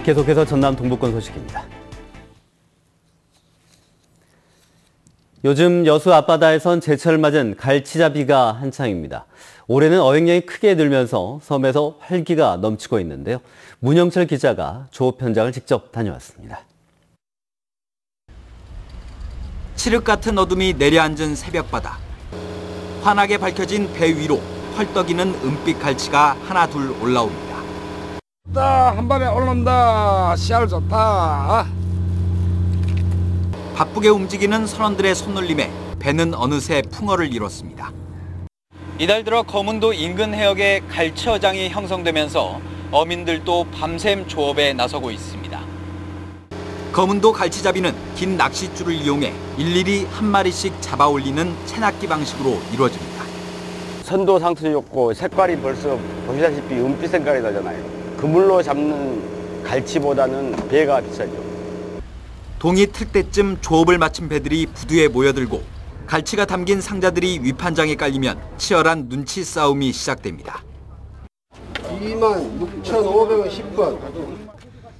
계속해서 전남 동부권 소식입니다. 요즘 여수 앞바다에선 제철을 맞은 갈치잡이가 한창입니다. 올해는 어획량이 크게 늘면서 섬에서 활기가 넘치고 있는데요. 문영철 기자가 조업 현장을 직접 다녀왔습니다. 칠흑 같은 어둠이 내려앉은 새벽바다. 환하게 밝혀진 배 위로 펄떡이는 은빛 갈치가 하나 둘 올라옵니다. 한 발에 올라온다. 씨알 좋다. 바쁘게 움직이는 선원들의 손놀림에 배는 어느새 풍어를 이뤘습니다. 이달 들어 거문도 인근 해역에 갈치어장이 형성되면서 어민들도 밤샘 조업에 나서고 있습니다. 거문도 갈치잡이는 긴 낚싯줄을 이용해 일일이 한 마리씩 잡아 올리는 채낚기 방식으로 이루어집니다. 선도 상태 좋고 색깔이 벌써 보시다시피 은빛 색깔이 나잖아요. 그물로 잡는 갈치보다는 배가 비싸죠. 동이 틀 때쯤 조업을 마친 배들이 부두에 모여들고 갈치가 담긴 상자들이 위판장에 깔리면 치열한 눈치 싸움이 시작됩니다. 26,500원 10건.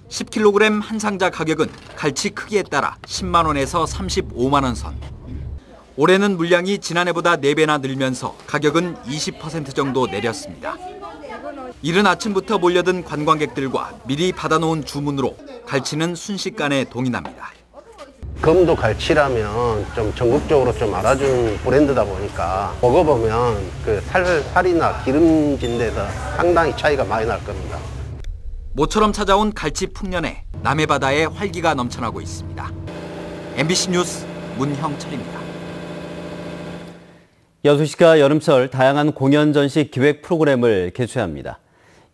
10kg 한 상자 가격은 갈치 크기에 따라 10만 원에서 35만 원 선. 올해는 물량이 지난해보다 4배나 늘면서 가격은 20% 정도 내렸습니다. 이른 아침부터 몰려든 관광객들과 미리 받아놓은 주문으로 갈치는 순식간에 동이 납니다. 검도 갈치라면 좀 전국적으로 좀 알아준 브랜드다 보니까 먹어보면 그 살이나 기름진 데서 상당히 차이가 많이 날 겁니다. 모처럼 찾아온 갈치 풍년에 남해 바다에 활기가 넘쳐나고 있습니다. MBC 뉴스 문형철입니다. 여수시가 여름철 다양한 공연 전시 기획 프로그램을 개최합니다.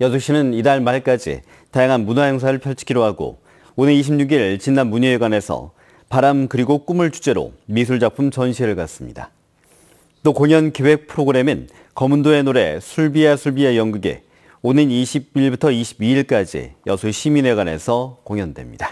여수시는 이달 말까지 다양한 문화 행사를 펼치기로 하고 오늘 26일 진남 문예회관에서 바람 그리고 꿈을 주제로 미술작품 전시회를 갖습니다. 또 공연 기획 프로그램인 거문도의 노래 술비야 술비야 연극이 오는 20일부터 22일까지 여수 시민회관에서 공연됩니다.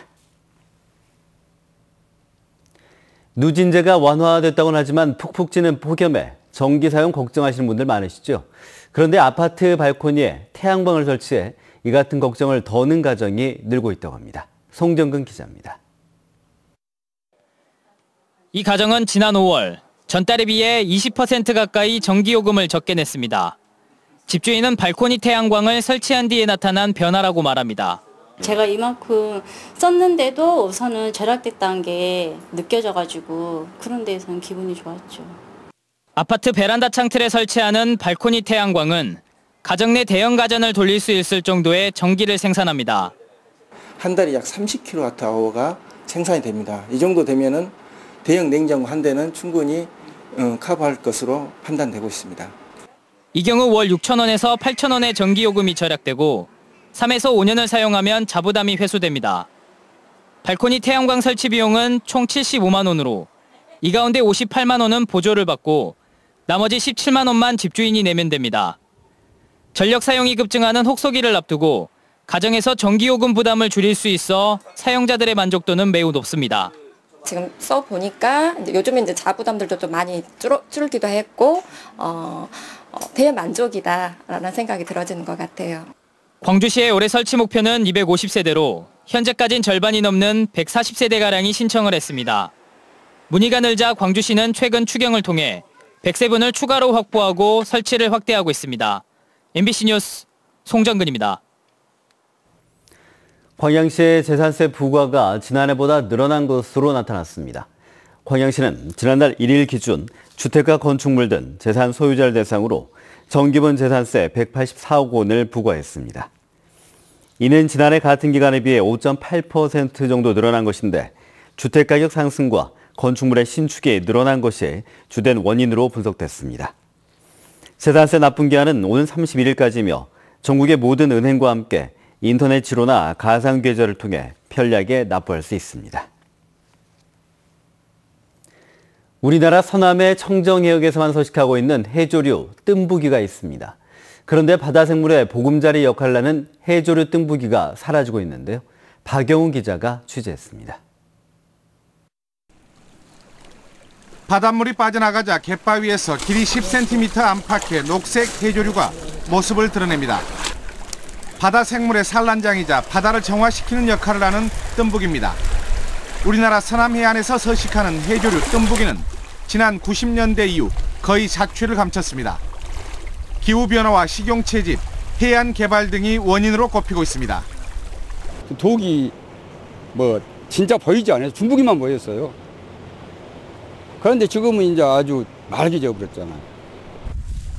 누진제가 완화됐다고는 하지만 푹푹 찌는 폭염에 전기 사용 걱정하시는 분들 많으시죠? 그런데 아파트 발코니에 태양광을 설치해 이 같은 걱정을 더는 가정이 늘고 있다고 합니다. 송정근 기자입니다. 이 가정은 지난 5월 전달에 비해 20% 가까이 전기요금을 적게 냈습니다. 집주인은 발코니 태양광을 설치한 뒤에 나타난 변화라고 말합니다. 제가 이만큼 썼는데도 우선은 절약됐다는 게 느껴져가지고 그런 데에서는 기분이 좋았죠. 아파트 베란다 창틀에 설치하는 발코니 태양광은 가정 내 대형 가전을 돌릴 수 있을 정도의 전기를 생산합니다. 한 달에 약 30kWh가 생산이 됩니다. 이 정도 되면은 대형 냉장고 한 대는 충분히 커버할 것으로 판단되고 있습니다. 이 경우 월 6,000원에서 8,000원의 전기요금이 절약되고 3에서 5년을 사용하면 자부담이 회수됩니다. 발코니 태양광 설치 비용은 총 75만 원으로 이 가운데 58만 원은 보조를 받고 나머지 17만 원만 집주인이 내면 됩니다. 전력 사용이 급증하는 혹서기를 앞두고 가정에서 전기요금 부담을 줄일 수 있어 사용자들의 만족도는 매우 높습니다. 지금 써보니까 요즘에 이제 자부담들도 좀 많이 줄기도 했고 대만족이다라는 생각이 들어지는 것 같아요. 광주시의 올해 설치 목표는 250세대로 현재까진 절반이 넘는 140세대가량이 신청을 했습니다. 문의가 늘자 광주시는 최근 추경을 통해 100세분을 추가로 확보하고 설치를 확대하고 있습니다. MBC 뉴스 송정근입니다. 광양시의 재산세 부과가 지난해보다 늘어난 것으로 나타났습니다. 광양시는 지난달 1일 기준 주택가 건축물 등 재산 소유자를 대상으로 정기분 재산세 184억 원을 부과했습니다. 이는 지난해 같은 기간에 비해 5.8% 정도 늘어난 것인데 주택가격 상승과 건축물의 신축이 늘어난 것이 주된 원인으로 분석됐습니다. 재산세 납부 기한은 오는 31일까지며 전국의 모든 은행과 함께 인터넷 지로나 가상계좌를 통해 편리하게 납부할 수 있습니다. 우리나라 서남의 청정해역에서만 서식하고 있는 해조류 뜸부기가 있습니다. 그런데 바다 생물의 보금자리 역할을 하는 해조류 뜸부기가 사라지고 있는데요. 박영훈 기자가 취재했습니다. 바닷물이 빠져나가자 갯바위에서 길이 10cm 안팎의 녹색 해조류가 모습을 드러냅니다. 바다 생물의 산란장이자 바다를 정화시키는 역할을 하는 뜸부기입니다. 우리나라 서남 해안에서 서식하는 해조류 뜸부기는 지난 90년대 이후 거의 사퇴를 감췄습니다. 기후변화와 식용채집, 해안 개발 등이 원인으로 꼽히고 있습니다. 독이 진짜 보이지 않아요. 중부기만 보였어요. 그런데 지금은 이제 아주 말기 되어버렸잖아요.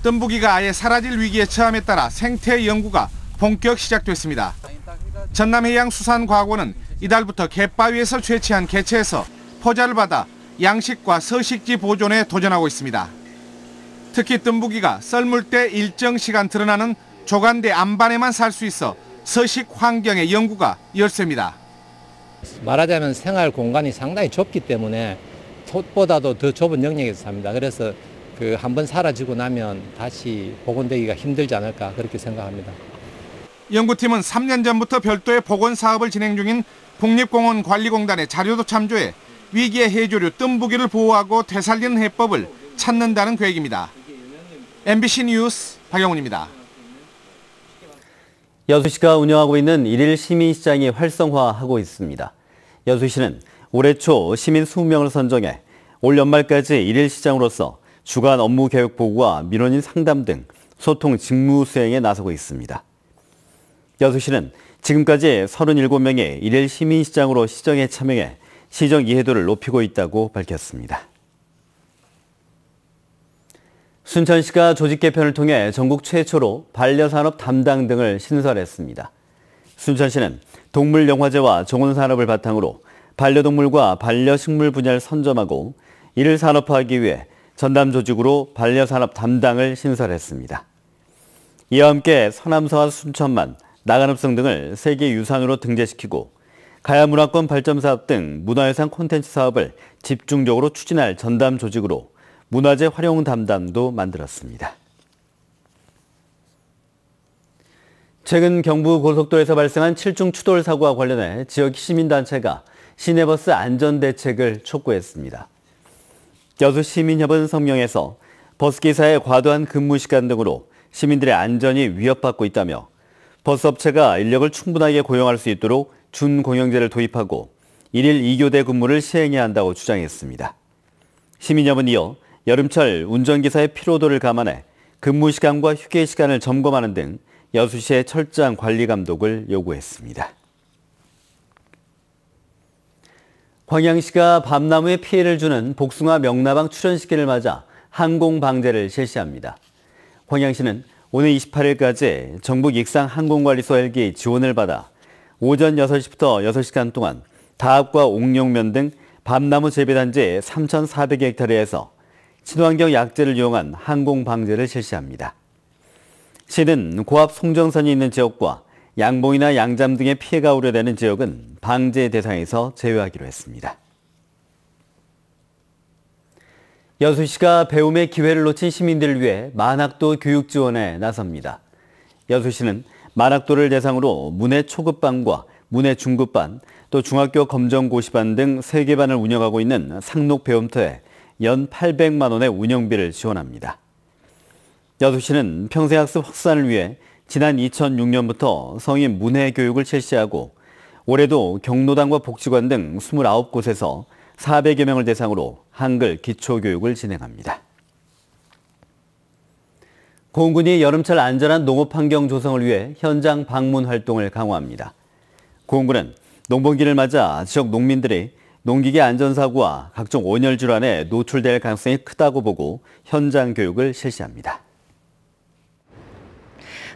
뜸부기가 아예 사라질 위기에 처함에 따라 생태 연구가 본격 시작됐습니다. 전남해양수산과학원은 이달부터 갯바위에서 채취한 개체에서 포자를 받아 양식과 서식지 보존에 도전하고 있습니다. 특히 뜸부기가 썰물 때 일정 시간 드러나는 조간대 안반에만 살 수 있어 서식 환경의 연구가 열세입니다. 말하자면 생활 공간이 상당히 좁기 때문에 솥보다도 더 좁은 영역에서 삽니다. 그래서 한번 사라지고 나면 다시 복원되기가 힘들지 않을까 그렇게 생각합니다. 연구팀은 3년 전부터 별도의 복원 사업을 진행 중인 국립공원관리공단의 자료도 참조해 위기의 해조류 뜸부기를 보호하고 되살리는 해법을 찾는다는 계획입니다. MBC 뉴스 박영훈입니다. 여수시가 운영하고 있는 1일 시민시장이 활성화하고 있습니다. 여수시는 올해 초 시민 20명을 선정해 올 연말까지 1일 시장으로서 주간 업무 계획 보고와 민원인 상담 등 소통 직무 수행에 나서고 있습니다. 여수시는 지금까지 37명의 1일 시민시장으로 시정에 참여해 시정 이해도를 높이고 있다고 밝혔습니다. 순천시가 조직 개편을 통해 전국 최초로 반려산업 담당 등을 신설했습니다. 순천시는 동물영화제와 정원산업을 바탕으로 반려동물과 반려식물 분야를 선점하고 이를 산업화하기 위해 전담 조직으로 반려산업 담당을 신설했습니다. 이와 함께 서남서와 순천만, 나간읍성 등을 세계유산으로 등재시키고 가야문화권 발전사업 등 문화유산 콘텐츠 사업을 집중적으로 추진할 전담 조직으로 문화재 활용 담당도 만들었습니다. 최근 경부 고속도로에서 발생한 7중 추돌 사고와 관련해 지역 시민단체가 시내버스 안전대책을 촉구했습니다. 여수시민협은 성명에서 버스기사의 과도한 근무시간 등으로 시민들의 안전이 위협받고 있다며 버스업체가 인력을 충분하게 고용할 수 있도록 준공영제를 도입하고 1일 2교대 근무를 시행해야 한다고 주장했습니다. 시민협은 이어 여름철 운전기사의 피로도를 감안해 근무시간과 휴게시간을 점검하는 등 여수시의 철저한 관리 감독을 요구했습니다. 광양시가 밤나무에 피해를 주는 복숭아 명나방 출현시기를 맞아 항공방제를 실시합니다. 광양시는 오늘 28일까지 전북 익산 항공관리소 헬기 지원을 받아 오전 6시부터 6시간 동안 다합과 옥룡면 등 밤나무 재배단지 3,400헥타르에서 친환경 약재를 이용한 항공방제를 실시합니다. 시는 고압 송정선이 있는 지역과 양봉이나 양잠 등의 피해가 우려되는 지역은 방제 대상에서 제외하기로 했습니다. 여수시가 배움의 기회를 놓친 시민들을 위해 만학도 교육 지원에 나섭니다. 여수시는 만학도를 대상으로 문해 초급반과 문해 중급반, 또 중학교 검정고시반 등 3개 반을 운영하고 있는 상록 배움터에 연 800만 원의 운영비를 지원합니다. 여수시는 평생학습 확산을 위해 지난 2006년부터 성인 문해 교육을 실시하고 올해도 경로당과 복지관 등 29곳에서 400여 명을 대상으로 한글 기초교육을 진행합니다. 공군이 여름철 안전한 농업환경 조성을 위해 현장 방문 활동을 강화합니다. 공군은 농번기를 맞아 지역 농민들이 농기계 안전사고와 각종 온열 질환에 노출될 가능성이 크다고 보고 현장 교육을 실시합니다.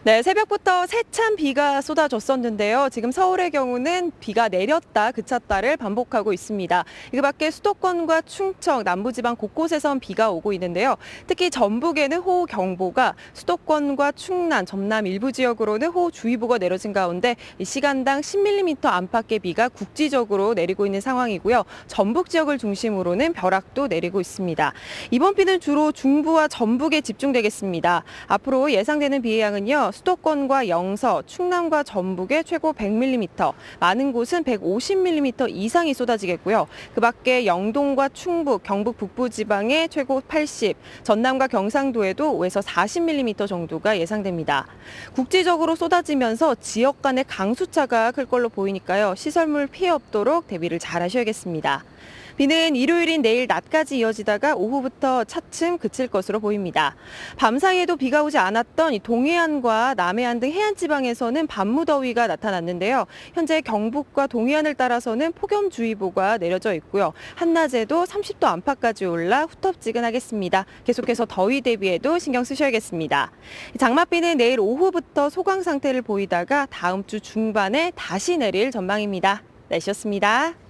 네, 새벽부터 세찬 비가 쏟아졌었는데요. 지금 서울의 경우는 비가 내렸다 그쳤다를 반복하고 있습니다. 그 밖에 수도권과 충청, 남부지방 곳곳에선 비가 오고 있는데요. 특히 전북에는 호우경보가, 수도권과 충남, 전남 일부 지역으로는 호우주의보가 내려진 가운데 시간당 10mm 안팎의 비가 국지적으로 내리고 있는 상황이고요. 전북 지역을 중심으로는 벼락도 내리고 있습니다. 이번 비는 주로 중부와 전북에 집중되겠습니다. 앞으로 예상되는 비의 양은요. 중에는요. 수도권과 영서, 충남과 전북에 최고 100mm, 많은 곳은 150mm 이상이 쏟아지겠고요. 그 밖에 영동과 충북, 경북 북부 지방에 최고 80, 전남과 경상도에도 5에서 40mm 정도가 예상됩니다. 국지적으로 쏟아지면서 지역 간의 강수차가 클 걸로 보이니까요. 시설물 피해 없도록 대비를 잘 하셔야겠습니다. 비는 일요일인 내일 낮까지 이어지다가 오후부터 차츰 그칠 것으로 보입니다. 밤 사이에도 비가 오지 않았던 이 동해안과 남해안 등 해안 지방에서는 밤무더위가 나타났는데요. 현재 경북과 동해안을 따라서는 폭염주의보가 내려져 있고요. 한낮에도 30도 안팎까지 올라 후텁지근하겠습니다. 계속해서 더위 대비에도 신경 쓰셔야겠습니다. 장맛비는 내일 오후부터 소강 상태를 보이다가 다음 주 중반에 다시 내릴 전망입니다. 날씨였습니다.